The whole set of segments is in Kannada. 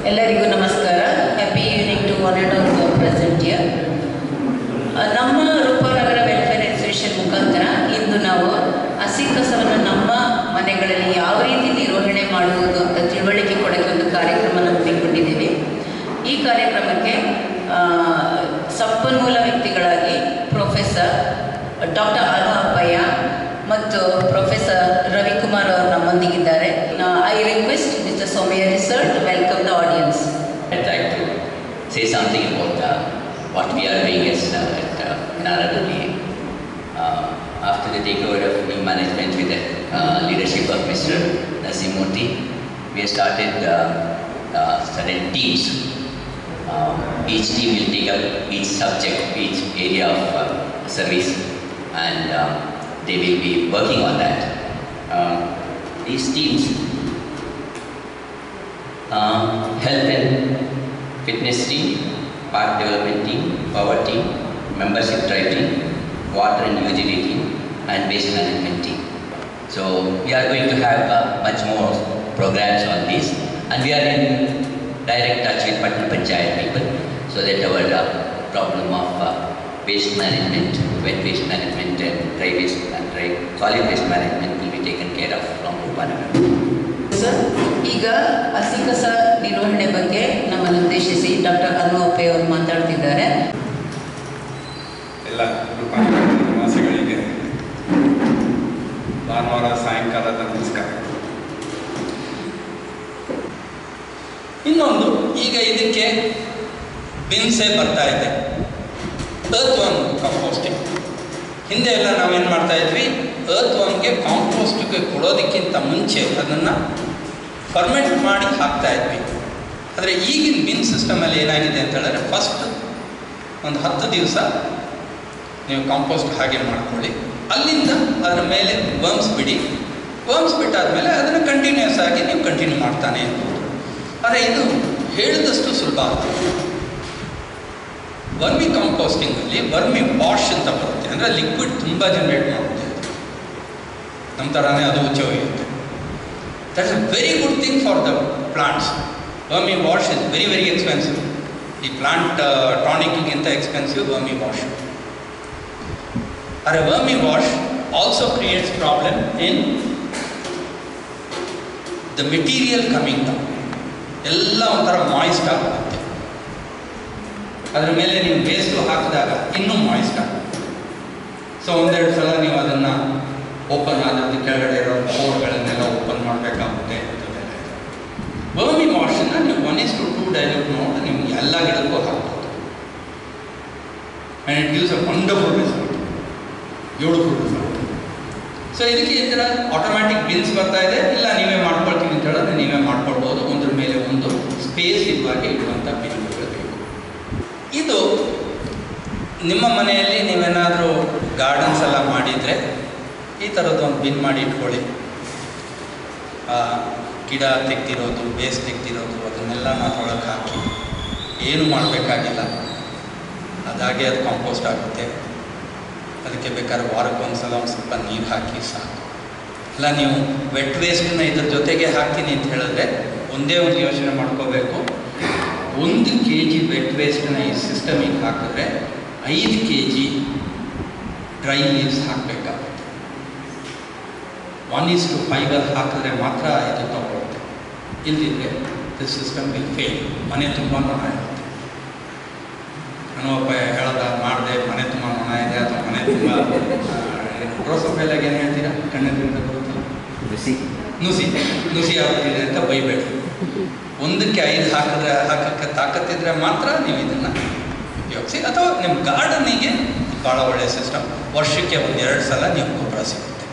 ಎಲ್ಲರಿಗೂ ನಮಸ್ಕಾರ. Happy evening to one and all present here. ನಮ್ಮ ರೂಪನಗರ ವೆಲ್ಫೇರ್ ಅಸೋಸಿಯೇಷನ್ ಮುಖಾಂತರ ಇಂದು ನಾವು ಹಸಿ ಕಸವನ್ನು ನಮ್ಮ ಮನೆಗಳಲ್ಲಿ ಯಾವ ರೀತಿ ನಿರ್ವಹಣೆ ಮಾಡುವುದು ಅಂತ ತಿಳುವಳಿಕೆ ಕೊಡೋಕ್ಕೆ ಒಂದು ಕಾರ್ಯಕ್ರಮ ಹಮ್ಮಿಕೊಂಡಿದ್ದೀವಿ. ಈ ಕಾರ್ಯಕ್ರಮಕ್ಕೆ ಸಂಪನ್ಮೂಲ ವ್ಯಕ್ತಿಗಳಾಗಿ ಪ್ರೊಫೆಸರ್ ಡಾಕ್ಟರ್ ಅನು ಅಪ್ಪಯ್ಯ ಮತ್ತು ಪ್ರೊಫೆಸರ್ ರವಿಕುಮಾರ್ ಅವರು ನಮ್ಮೊಂದಿಗಿದ್ದಾರೆ. I request mister Somaiah sir to welcome the audience. I'd like to say something about what we are doing at Naradauli. After the takeover of new management with the leadership of Mr. Nasimurthy, we have started certain teams. Each team will take up each subject, each area of service, and they will be working on that. These teams, health and fitness team, park development team, power team, membership drive team, water and utility team, and waste management team. So we are going to have much more programs on this, and we are in direct touch with Patna Panchayat people, so that our problem of waste management, wet waste management, and dry waste and dry solid waste management will be taken care of from Upanagar. Sir, ಈಗ ಹಸಿ ಕಸ ನಿರ್ವಹಣೆ ಬಗ್ಗೆ ನಮ್ಮನ್ನು ಉದ್ದೇಶಿಸಿ ಡಾಕ್ಟರ್ ಅನು ಅಪ್ಪಯ್ಯ ಅವರು ಮಾತಾಡ್ತಿದ್ದಾರೆ. ಎಲ್ಲ ರೂಪಾಂತರ ನಿವಾಸಿಗಳಿಗೆ ಭಾನುವಾರ ಸಾಯಂಕಾಲದ ನಮಸ್ಕಾರ. ಇನ್ನೊಂದು, ಈಗ ಇದಕ್ಕೆ ಬಿನ್ಸೇ ಬರ್ತಾ ಇದೆ, ಅರ್ಥ್ ಕಾಂಪೋಸ್ಟಿಂಗ್. ಹಿಂದೆ ಎಲ್ಲ ನಾವೇನು ಮಾಡ್ತಾ ಇದ್ವಿ, ಅರ್ಥ್ ಕಾಂಪೋಸ್ಟ್ಗೆ ಕೊಡೋದಕ್ಕಿಂತ ಮುಂಚೆ ಅದನ್ನು ಫರ್ಮೆಂಟ್ ಮಾಡಿ ಹಾಕ್ತಾ ಇದ್ವಿ. ಆದರೆ ಈಗಿನ ಬಿನ್ ಸಿಸ್ಟಮಲ್ಲಿ ಏನಾಗಿದೆ ಅಂತ ಹೇಳಿದ್ರೆ, ಫಸ್ಟ್ ಒಂದು 10 ದಿವಸ ನೀವು ಕಾಂಪೋಸ್ಟ್ ಹಾಗೆ ಮಾಡ್ಕೊಳ್ಳಿ, ಅಲ್ಲಿಂದ ಅದರ ಮೇಲೆ ವರ್ಮ್ಸ್ ಬಿಡಿ, ವರ್ಮ್ಸ್ ಬಿಟ್ಟಾದಮೇಲೆ ಅದನ್ನು ಕಂಟಿನ್ಯೂಸ್ ಆಗಿ ನೀವು ಕಂಟಿನ್ಯೂ ಮಾಡ್ತಾನೆ ಇರ್ಬೋದು. ಆದರೆ ಇದು ಹೇಳಿದಷ್ಟು ಸುಲಭ ಆಗ್ತದೆ. ವರ್ಮಿ ಕಾಂಪೋಸ್ಟಿಂಗಲ್ಲಿ ವರ್ಮಿ ವಾಶ್ ಅಂತ ಬರುತ್ತೆ, ಅಂದರೆ ಲಿಕ್ವಿಡ್ ತುಂಬ ಜನರೇಟ್ ಮಾಡುತ್ತೆ, ನಮ್ಮ ಥರನೇ ಅದು ಉಚ್ಚೋಗಿರುತ್ತೆ. That's a very good thing for the plants. Vermi wash is very very expensive. ಈ ಪ್ಲಾಂಟ್ ಟಾನಿಕ್ಗಿಂತ ಎಕ್ಸ್ಪೆನ್ಸಿವ್ ವರ್ಮಿ ವಾಶ್. ಆದರೆ vermi wash also creates problem in the material coming down. ಎಲ್ಲ ಒಂಥರ ಮಾಯಿಸ್ಟ್ ಆಗುತ್ತೆ. ಅದರ ಮೇಲೆ ನೀವು ವೇಸ್ಟು ಹಾಕಿದಾಗ ಇನ್ನೂ ಮಾಯಿಸ್ಟ್ ಆಗುತ್ತೆ. ಸೊ ಒಂದೆರಡು ಸಲ ನೀವು ಅದನ್ನು ಓಪನ್ ಆದದ್ದು ಕೆಳಗಡೆ ಇರೋ ಪೋರ್ಗಳನ್ನೆಲ್ಲ ಓಪನ್ ಮಾಡಬೇಕಾಗುತ್ತೆ. ವರ್ಮಿ ವಾಶನ್ನು ನೀವು 1:2 ಡೈಲ್ಯೂಟ್ ಮಾಡಿ ನೀವು ಎಲ್ಲ ಗಿಡಕ್ಕೂ ಹಾಕ್ಬೋದು. And it gives a wonderful result, beautiful result. So ಇದಕ್ಕೆ ಈ ಥರ ಆಟೋಮ್ಯಾಟಿಕ್ ಬಿನ್ಸ್ ಬರ್ತಾ ಇದೆ, ಇಲ್ಲ ನೀವೇ ಮಾಡ್ಕೊಳ್ತೀವಿ ಅಂತ ಹೇಳಿದ್ರೆ ನೀವೇ ಮಾಡ್ಕೊಳ್ಬೋದು. ಒಂದ್ರ ಮೇಲೆ ಒಂದು ಸ್ಪೇಸ್ ಇರುವಾಗಿ ಇಡುವಂಥ ಬಿನ್ಗಳು ಬೇಕು. ಇದು ನಿಮ್ಮ ಮನೆಯಲ್ಲಿ ನೀವೇನಾದರೂ ಗಾರ್ಡನ್ಸ್ ಎಲ್ಲ ಮಾಡಿದರೆ ಈ ಥರದ್ದು ಒಂದು ಬಿನ್ ಮಾಡಿ ಇಟ್ಕೊಳ್ಳಿ. ಗಿಡ ತೆಗೆದಿರೋದು, ಬೇಸ್ ತೆಗೆದಿರೋದು ಅದನ್ನೆಲ್ಲ ಅದರೊಳಗೆ ಹಾಕಿ, ಏನು ಮಾಡಬೇಕಾಗಿಲ್ಲ, ಅದಾಗೆ ಅದು ಕಾಂಪೋಸ್ಟ್ ಆಗುತ್ತೆ. ಅದಕ್ಕೆ ಬೇಕಾದ್ರೆ ವಾರಕ್ಕೊಂದ್ಸಲ ಒಂದು ಸ್ವಲ್ಪ ನೀರು ಹಾಕಿ ಸಾಕು. ಇಲ್ಲ ನೀವು ವೆಟ್ ವೇಸ್ಟನ್ನ ಇದ್ರ ಜೊತೆಗೆ ಹಾಕ್ತೀನಿ ಅಂತ ಹೇಳಿದ್ರೆ ಒಂದೇ ಒಂದು ಯೋಚನೆ ಮಾಡ್ಕೋಬೇಕು, 1 kg ವೆಟ್ ವೇಸ್ಟನ್ನ ಈ ಸಿಸ್ಟಮಿಗೆ ಹಾಕಿದ್ರೆ 5 kg ಡ್ರೈ ಲೀವ್ಸ್ ಹಾಕಬೇಕಾಗುತ್ತೆ. 1:5 ಹಾಕಿದ್ರೆ ಮಾತ್ರ ಇದು ತಗೊಳುತ್ತೆ, ಇಲ್ಲದಿದ್ದರೆ ದಿಸ್ ಸಿಸ್ಟಮ್ ವಿಲ್ ಫೇಲ್. ಮನೆ ತುಂಬ ನೊಣ ಇರುತ್ತೆ. ನಾನೊಬ್ಬ ಹೇಳೋದ ಮಾಡಿದೆ, ಮನೆ ತುಂಬ ನೊಣ ಇದೆ ಅಥವಾ ಮನೆ ತುಂಬ ರೋಸೋಫೈಲಾಗಿ ಏನು ಹೇಳ್ತೀರಾ, ಕಣ್ಣೆದ್ರಿಂದ ಬರುತ್ತಲ್ಲ, ನುಸಿ ಆಗ್ತಿದೆ ಅಂತ ಬೈಬೇಡಿ. 1ಕ್ಕೆ 5 ಹಾಕೋಕ್ಕೆ ತಾಕತ್ತಿದ್ರೆ ಮಾತ್ರ ನೀವು ಇದನ್ನು ಉಪಯೋಗಿಸಿ. ಅಥವಾ ನಿಮ್ಮ ಗಾರ್ಡನಿಗೆ ಭಾಳ ಒಳ್ಳೆಯ ಸಿಸ್ಟಮ್. ವರ್ಷಕ್ಕೆ 1-2 ಸಲ ನೀವು ಗೊಬ್ಬರ ಸಿಗುತ್ತೆ,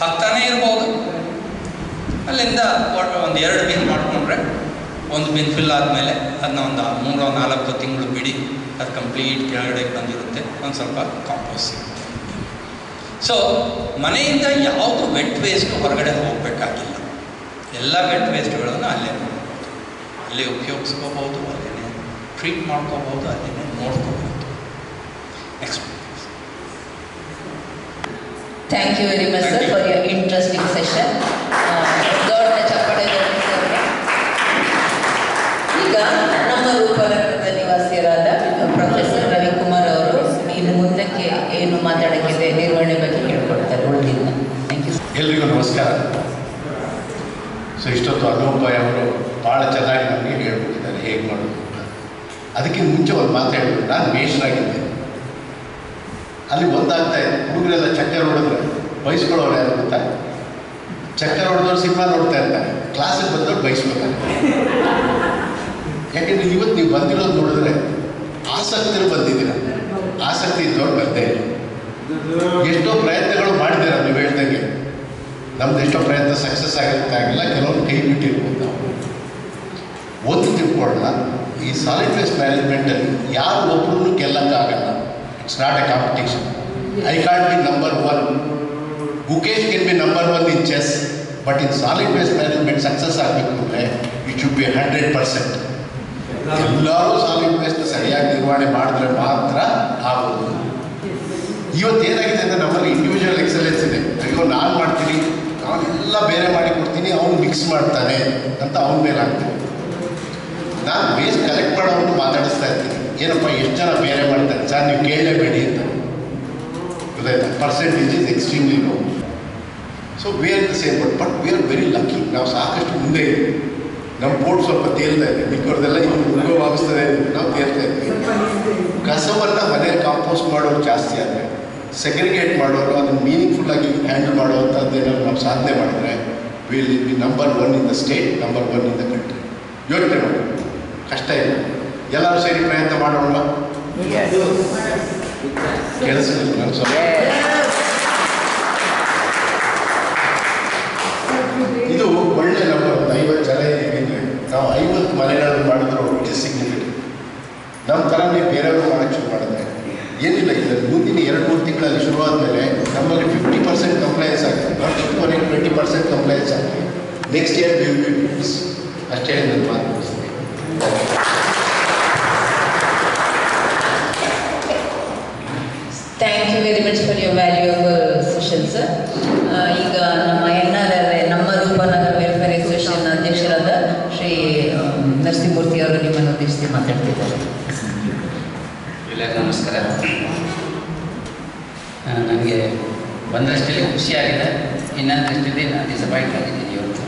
ಹಾಕ್ತಾನೇ ಇರ್ಬೋದು. ಅಲ್ಲಿಂದ ಒಂದು 2 ಬಿನ್ ಮಾಡಿಕೊಂಡ್ರೆ, 1 ಬಿನ್ ಫಿಲ್ ಆದಮೇಲೆ ಅದನ್ನ ಒಂದು 3-4 ತಿಂಗಳು ಬಿಡಿ, ಅದು ಕಂಪ್ಲೀಟ್ ಕೆಳಗಡೆಗೆ ಬಂದಿರುತ್ತೆ, ಒಂದು ಸ್ವಲ್ಪ ಕಾಂಪೋಸ್ಟ್ ಸಿಗುತ್ತೆ. ಸೊ ಮನೆಯಿಂದ ಯಾವುದು ವೆಟ್ ವೇಸ್ಟು ಹೊರಗಡೆ ಹೋಗಬೇಕಾಗಿಲ್ಲ. ಎಲ್ಲ ವೆಟ್ ವೇಸ್ಟ್ಗಳನ್ನು ಅಲ್ಲೇ ಉಪಯೋಗಿಸ್ಕೋಬೋದು, ಅಲ್ಲೇ ಟ್ರೀಟ್ ಮಾಡ್ಕೋಬೋದು, ಅಲ್ಲೇ ನೋಡ್ಕೋಬೋದು. Next. Thank you very much, sir, for your interesting session. God, ಮಾತಾಡೋಕ್ಕಿದೆ, ನಿರ್ವಹಣೆ ಬಗ್ಗೆ ಹೇಳ್ಕೊಡ್ತಾರೆ ಉಳಿದಿಲ್ಲ. Thank you. ಎಲ್ರಿಗೂ ನಮಸ್ಕಾರ. ಸೊ ಇಷ್ಟೊತ್ತು ಅನುಭವ ಅವರು ಭಾಳ ಚೆನ್ನಾಗಿ ನಮಗೆ ಹೇಳ್ಬಿಟ್ಟಿದ್ದಾರೆ ಹೇಗೆ ಮಾಡೋದು ಅಂತ. ಅದಕ್ಕಿಂತ ಮುಂಚೆ ಒಂದು ಮಾತು ಹೇಳಿದ್ರು, ನಾನು ಮೇಷ್ಟ್ರಾಗಿದ್ದೆ. ಅಲ್ಲಿ ಒಂದಾಗ್ತಾ ಇದೆ, ಹುಡುಗರೆಲ್ಲ ಚಕ್ಕರ್ ಹೊಡೆದ್ರೆ ಬಯಸ್ಕೊಳ್ಳೋರು ಯಾರು ಗೊತ್ತಾ? ಚಕ್ಕರ್ ಹೊಡೆದವ್ರು ಸಿನಿಮಾ ನೋಡ್ತಾ ಇರ್ತಾರೆ, ಕ್ಲಾಸಿಗೆ ಬಂದವ್ರು ಬಯಸ್ಕೊತಾರೆ. ಯಾಕೆಂದರೆ ಇವತ್ತು ನೀವು ಬಂದಿರೋದು ನೋಡಿದ್ರೆ ಆಸಕ್ತರು ಬಂದಿದ್ದೀರ, ಆಸಕ್ತಿ ಇದ್ದವ್ರು ಬರ್ತಾ ಇಲ್ಲ. ಎಷ್ಟೋ ಪ್ರಯತ್ನಗಳು ಮಾಡಿದ್ದೀರ ನೀವು ಹೇಳ್ದಂಗೆ. ನಮ್ದು ಎಷ್ಟೋ ಪ್ರಯತ್ನ ಸಕ್ಸಸ್ ಆಗಿಲ್ಲ, ಕೆಲವೊಂದು ಕೈ ಬಿಟ್ಟಿರ್ಬೋದು. ನಾವು ಒಂದು ತಿಳ್ಕೊಳ್ಳೋಣ, ಈ ಸಾಲಿಡ್ ವೇಸ್ಟ್ ಮ್ಯಾನೇಜ್ಮೆಂಟಲ್ಲಿ ಯಾರು ಒಬ್ಬರೂ ಗೆಲ್ಲಕ್ಕಾಗಲ್ಲ. It's not a competition. I can't be number 1. Gukesh can be number 1 in chess, but in solid waste management success ಆಗಬೇಕು ಅಂದರೆ ಇಟ್ ಶುಡ್ ಬಿ 100%. ಎಲ್ಲರೂ ಸಾಲಿಡ್ ವೇಸ್ಟ್ನ ಸರಿಯಾಗಿ ನಿರ್ವಹಣೆ ಮಾಡಿದ್ರೆ ಮಾತ್ರ ಆಗೋದು. ಇವತ್ತೇನಾಗಿದೆ ಅಂದರೆ ನಮ್ಮಲ್ಲಿ ಇಂಡಿವಿಜುವಲ್ ಎಕ್ಸಲೆನ್ಸ್ ಇದೆ. ಅಯ್ಯೋ ನಾನು ಮಾಡ್ತೀನಿ, ನಾನೆಲ್ಲ ಬೇರೆ ಮಾಡಿ ಕೊಡ್ತೀನಿ, ಅವನು ಮಿಕ್ಸ್ ಮಾಡ್ತಾನೆ ಅಂತ ಅವನ ಮೇಲೆ ಆಗ್ತೀನಿ. ನಾನು ವೇಸ್ಟ್ ಕಲೆಕ್ಟ್ ಮಾಡೋವನ್ನು ಮಾತಾಡಿಸ್ತಾ ಇರ್ತೀನಿ, ಏನಪ್ಪ ಎಷ್ಟು ಜನ ಬೇರೆ ಮಾಡ್ತಾರೆ ಸರ್, ನೀವು ಕೇಳಲೇಬೇಡಿ ಅಂತ. ಗೊತ್ತಾಯ್ತಾ? Percentage is extremely low. So we are the same, but we are very lucky. ನಾವು ಸಾಕಷ್ಟು ಮುಂದೆ ಇದ್ದೀವಿ. ನಮ್ಮ ಬೋಟ್ ಸ್ವಲ್ಪ ತೇಲ್ತಾ ಇದೆ, ಮಿಕ್ಕವ್ರದೆಲ್ಲ ಇನ್ನು ಉದ್ಯೋಗಿಸ್ತದೆ, ನಾವು ತೇಲ್ತಾ ಇದ್ದೀವಿ. ಕಸವನ್ನು ಮನೆಯಲ್ಲಿ ಕಾಂಪೋಸ್ಟ್ ಮಾಡೋರು ಜಾಸ್ತಿ ಆದರೆ, ಸೆಗ್ರಿಗೇಟ್ ಮಾಡೋರು ಅದನ್ನು ಮೀನಿಂಗ್ಫುಲ್ಲಾಗಿ ಹ್ಯಾಂಡಲ್ ಮಾಡುವಂಥದ್ದು ಏನಾದ್ರು ನಾವು ಸಾಧನೆ ಮಾಡಿದ್ರೆ will be number 1 in the state, number 1 in the country. ಯೋಚನೆ ಮಾಡಿ, ಕಷ್ಟ ಇಲ್ಲ. ಎಲ್ಲರೂ ಸೇರಿ ಪ್ರಯತ್ನ ಮಾಡೋಣ. ಕೆಲಸದಲ್ಲಿ ನಾನು ಸ್ವಲ್ಪ ಇದು ಒಳ್ಳೆ ನಂಬರ್. 50 ಜನ ಇದ್ದೀವಿ, ನಾವು 50 ಮನೆಗಳನ್ನು ಮಾಡಿದ್ರು ಇಟ್ ಇಸ್ ಸಿಗ್ನಿಫಿಕೆಂಟ್. ನಮ್ಮ ಥರ ನೀವು ಬೇರೆಯವರು ಮಾಡೋಕ್ಕೆ ಶುರು ಮಾಡಿದ್ರೆ ಏನಿಲ್ಲ. ಇದರಲ್ಲಿ ಮುಂದಿನ 2-3 ತಿಂಗಳಲ್ಲಿ ಶುರುವಾದ ಮೇಲೆ ನಮ್ಮಲ್ಲಿ 50% ಕಂಪ್ಲೈನ್ಸ್ ಆಗ್ತದೆ, ವರ್ಷದವರೆಗೆ 20% ಕಂಪ್ಲೈನ್ಸ್ ಆಗ್ತದೆ. Next year we will be fix. ಅಷ್ಟೇ ನನ್ನ ಮಾತು ಮುಗಿಸ್ತೇನೆ. Thank you very much for your valuable session sir. ಈಗ ನಮ್ಮ NRLA, ನಮ್ಮ ರೂಪನಗರ ವೆಲ್ಫೇರ್ ಅಸೋಸಿಯೇಷನ್ ಅಧ್ಯಕ್ಷರಾದ ಶ್ರೀ ನರಸಿಂಹಮೂರ್ತಿ ಅವರು ನಿಮ್ಮನ್ನು ಉದ್ದೇಶಿಸಿ ಮಾತಾಡ್ತಿದ್ದಾರೆ. ಎಲ್ಲರಿಗೂ ನಮಸ್ಕಾರ. ನನಗೆ ಒಂದರಷ್ಟಲ್ಲಿ ಖುಷಿಯಾಗಿದೆ, ಇನ್ನೊಂದರಷ್ಟಲ್ಲಿ ನಾನು ಡಿಸಪಾಯಿಂಟ್ ಆಗಿದ್ದೀನಿ. ಇವತ್ತು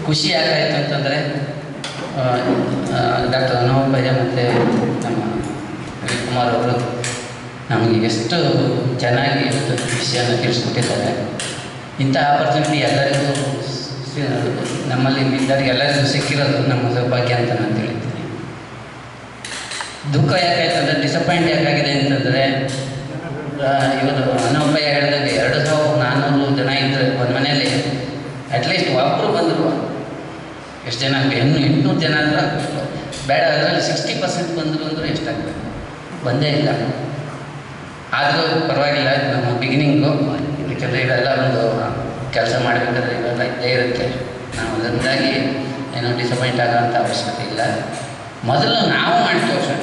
ಖುಷಿ ಯಾಕಾಯಿತು ಅಂತಂದರೆ ಡಾಕ್ಟರ್ ಅನುಭಯ ಮತ್ತು ನಮ್ಮ ರವಿಕುಮಾರ್ ಅವರು ನಮಗೆ ಎಷ್ಟು ಚೆನ್ನಾಗಿ ವಿಷಯನ ತಿಳಿಸ್ಕೊಟ್ಟಿದ್ದಾರೆ. ಇಂಥ ಆಪರ್ಚುನಿಟಿ ಎಲ್ಲರಿಗೂ ನಮ್ಮಲ್ಲಿ ಇದ್ದವರಿಗೆ ಎಲ್ಲರಿಗೂ ಸಿಕ್ಕಿರೋದು ನಮ್ಮ ಸೌಭಾಗ್ಯ ಅಂತ ನಾನು ತಿಳಿತೀನಿ. ದುಃಖ ಯಾಕಾಯ್ತು ಅಂದರೆ, ಡಿಸಪಾಯಿಂಟ್ ಯಾಕಾಗಿದೆ ಅಂತಂದರೆ, ಇವತ್ತು ಅನುಭಯ ಹೇಳಿದಂಗೆ 2400 ಜನ ಇದ್ದರೆ ಒಂದು ಮನೆಯಲ್ಲಿ ಅಟ್ಲೀಸ್ಟ್ ಒಬ್ಬರು ಬಂದರು. ಎಷ್ಟು ಜನ ಆಗಬೇಕು? 800 ಜನ ಅಂದ್ರೆ ಆಗಬೇಕು. ಬೇಡ, ಅದರಲ್ಲಿ 60% ಬಂದರು ಅಂದರೆ ಎಷ್ಟಾಗಬೇಕು? ಬಂದೇ ಇಲ್ಲ. ಆದರೂ ಪರವಾಗಿಲ್ಲ, ನಮ್ಮ ಬಿಗಿನಿಂಗು. ಯಾಕೆಂದರೆ ಇವೆಲ್ಲ ಒಂದು ಕೆಲಸ ಮಾಡಬೇಕಾದ್ರೆ ಇವೆಲ್ಲ ಇದ್ದೇ ಇರುತ್ತೆ. ನಾವು ಅದರಿಂದಾಗಿ ಏನೋ ಡಿಸಪಾಯಿಂಟ್ ಆಗೋಂಥ ಅವಶ್ಯಕತೆ ಇಲ್ಲ. ಮೊದಲು ನಾವು ಮಾಡಿ ತೋರಿಸೋಣ.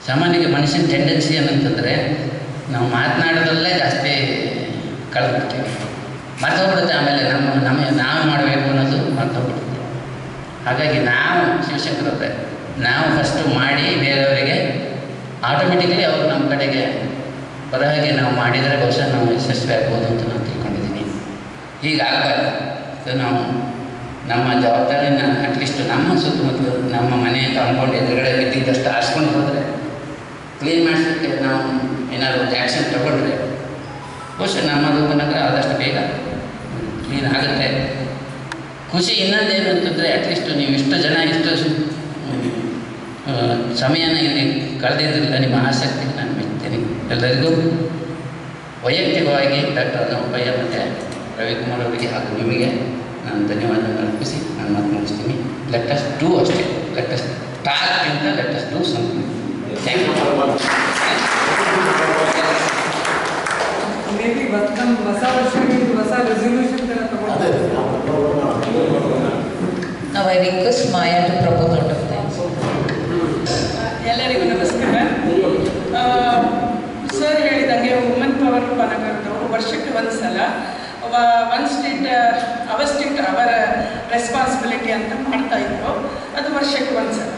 ಸಾಮಾನ್ಯವಾಗಿ ಮನುಷ್ಯನ ಟೆಂಡೆನ್ಸಿ ಏನಂತಂದರೆ, ನಾವು ಮಾತನಾಡೋದ್ರಲ್ಲೇ ಜಾಸ್ತಿ ಕಳೆದ್ಬಿಡ್ತೀವಿ, ಮರ್ತೋಗ್ಬಿಡುತ್ತೆ. ಆಮೇಲೆ ನಾವು ಮಾಡಬೇಕು ಅನ್ನೋದು ಮರ್ತೋಗ್ಬಿಡುತ್ತೆ. ಹಾಗಾಗಿ ನಾವು ಶಿವಶಂಕರವ್ರೆ, ನಾವು ಫಸ್ಟು ಮಾಡಿ ಬೇರೆಯವರಿಗೆ ಆಟೋಮೆಟಿಕ್ಲಿ ಅವರು ನಮ್ಮ ಕಡೆಗೆ ಬರೋ ಹಾಗೆ ನಾವು ಮಾಡಿದರೆ ಬಹುಶಃ ನಾವು ಯಶಸ್ವಿ ಆಗ್ಬೋದು ಅಂತ ನಾನು ತಿಳ್ಕೊಂಡಿದ್ದೀನಿ. ಹೀಗಾಗಬಾರ್ದು. ಸೊ ನಾವು ನಮ್ಮ ಜವಾಬ್ದಾರಿನ ಅಟ್ಲೀಸ್ಟ್ ನಮ್ಮ ಸುತ್ತಮುತ್ತಲು ನಮ್ಮ ಮನೆ ಕಾಂಪೌಂಡ್ ಎದುರುಗಡೆ ಬಿದ್ದಿದ್ದಷ್ಟು ಆರಿಸ್ಕೊಂಡು ಹೋದರೆ, ಕ್ಲೀನ್ ಮಾಡಿಸೋಕ್ಕೆ ನಾವು ಏನಾದರೂ ಒಂದು ಆ್ಯಕ್ಷನ್ ತಗೊಂಡ್ರೆ ಬಹುಶಃ ನಮ್ಮ ರೂಪನಗರ ಆದಷ್ಟು ಬೇಗ ಕ್ಲೀನ್ ಆಗುತ್ತೆ. ಖುಷಿ ಇನ್ನೊಂದೇನು ಅಂತಂದರೆ, ಅಟ್ಲೀಸ್ಟ್ ನೀವು ಇಷ್ಟು ಜನ ಇಷ್ಟು ಸಮಯನ ಇಲ್ಲಿ ಕಳೆದಿದ್ದರಿಂದ ನಿಮ್ಮ ಆಸಕ್ತಿಗೆ ನಾನು ಮೆಚ್ತೇನೆ. ಎಲ್ಲರಿಗೂ ವೈಯಕ್ತಿಕವಾಗಿ ಡಾಕ್ಟರ್ ಅನುಭಯ ಮತ್ತು ರವಿಕುಮಾರ್ ಅವರಿಗೆ ಹಾಗೂ ನಿಮಗೆ ನಾನು ಧನ್ಯವಾದಗಳನ್ನು ಅರ್ಪಿಸಿ ನಾನು ಮಾತು ಮುಗಿಸ್ತೀನಿ. ಲೆಟ್ ಅಸ್ ಡೂ ಅಷ್ಟೇ. ಲೆಟ್ ಅಸ್ ಟಾಕ್ ಅಂತ let us do something. Thank you. Maybe ಹೊಸ ವರ್ಷಕ್ಕೆ ಹೊಸ ರೆಸಲ್ಯೂಷನ್ ಥರ ತಗೊಳ್ತಾರೆ. Now I request Maya to propose out of thanks. ಎಲ್ಲರಿಗೂ ನಮಸ್ಕಾರ. ಸರ್ ಹೇಳಿದಂಗೆ ವುಮೆನ್ ಪವರ್ ರೂಪನಗರದವರು ವರ್ಷಕ್ಕೆ ಒಂದು ಸಲ ಒನ್ ಸ್ಟೇಟ್ ಅವರ ರೆಸ್ಪಾನ್ಸಿಬಿಲಿಟಿ ಅಂತ ಮಾಡ್ತಾಯಿದ್ರು. ಅದು ವರ್ಷಕ್ಕೆ ಒಂದು ಸಲ.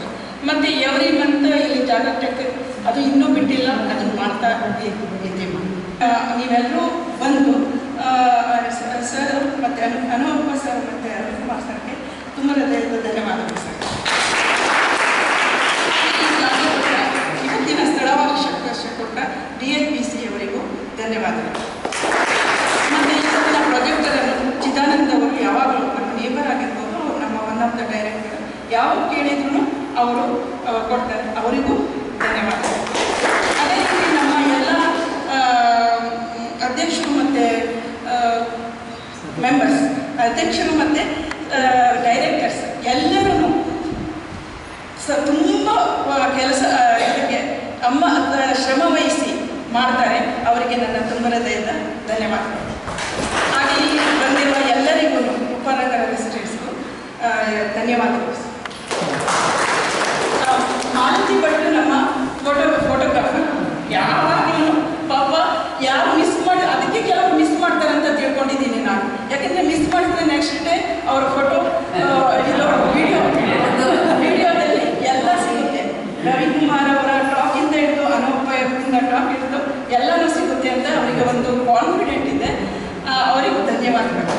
ಮತ್ತು ಎವ್ರಿ ಮಂತ್ ಇಲ್ಲಿ ಜಾಗೃತಿ ಅದು ಇನ್ನೂ ಬಿಟ್ಟಿಲ್ಲ, ಅದನ್ನು ಮಾಡ್ತಾ ಇದ್ದೀವಿ. ನೀವೆಲ್ಲರೂ ಬಂದು ಸರ್ ಮತ್ತು ಅನುಭವ ಸರ್ ಮತ್ತು ಅನುಕುಮಾರ್ ಸರ್ಗೆ ತುಂಬ ಹೃದಯದ ಧನ್ಯವಾದಗಳು ಸರ್. ಇವತ್ತಿನ ಸ್ಥಳಾವಕಾಶ ಕೊಟ್ಟ DHBC ಅವರಿಗೂ ಧನ್ಯವಾದಗಳು. ಮತ್ತು ಇವತ್ತಿನ ಪ್ರೊಜೆಕ್ಟರನ್ನು ಚಿದಾನಂದ ಅವರು ಯಾವಾಗಲೂ ನಮ್ಮ ನೇಬರ್ ಆಗಿರ್ಬೋದು, ನಮ್ಮ ಒನ್ ಆಫ್ ದ ಡೈರೆಕ್ಟರ್, ಯಾವಾಗ ಕೇಳಿದ್ರು ಅವರು ಕೊಡ್ತಾರೆ, ಅವರಿಗೂ ಧನ್ಯವಾದಗಳು. ಅದೇ ರೀತಿ ನಮ್ಮ ಎಲ್ಲ ಅಧ್ಯಕ್ಷರು ಮತ್ತು ಮೆಂಬರ್ಸ್, ಅಧ್ಯಕ್ಷರು ಮತ್ತು ಡೈರೆಕ್ಟರ್ಸ್ ಎಲ್ಲರೂ ತುಂಬ ಕೆಲಸ ಇದಕ್ಕೆ ಶ್ರಮ ವಹಿಸಿ ಮಾಡ್ತಾರೆ. ಅವರಿಗೆ ನನ್ನ ತುಂಬ ಹೃದಯದ ಧನ್ಯವಾದಗಳು. ಹಾಗೆ ಈ ಬಂದಿರುವ ಎಲ್ಲರಿಗೂ ಉಪನಗರ ರೆಸಿಡೆಂಟ್ಸ್ಗೂ ಧನ್ಯವಾದಗಳು. ಮಾಲತಿ ಭಟ್ ನಮ್ಮ ಫೋಟೋಗ್ರಾಫರ್ ಯಾವಾಗಲೂ ಪಾಪ ಯಾರು ಮಿಸ್ ಮಾಡಿ, ಅದಕ್ಕೆ ಕೆಲವರು ಮಿಸ್ ಮಾಡ್ತಾರೆ ಅಂತ ತಿಳ್ಕೊಂಡಿದ್ದೀನಿ ನಾನು. ಯಾಕೆಂದರೆ ಮಿಸ್ ಮಾಡಿದ್ರೆ ನೆಕ್ಸ್ಟ್ ಡೇ ಅವರ ಫೋಟೋ ವಿಡಿಯೋದಲ್ಲಿ ಎಲ್ಲ ಸಿಗುತ್ತೆ. ರವಿಕುಮಾರ್ ಅವರ ಟಾಕಿಂದ ಹಿಡಿದು ಅನುಪಯುಕ್ತಿಂದ ಟಾಕ್ ಹಿಡಿದು ಎಲ್ಲನೂ ಸಿಗುತ್ತೆ ಅಂತ ಅವರಿಗೆ ಒಂದು ಕಾನ್ಫಿಡೆಂಟ್ ಇದೆ. ಅವರಿಗೂ ಧನ್ಯವಾದಗಳು.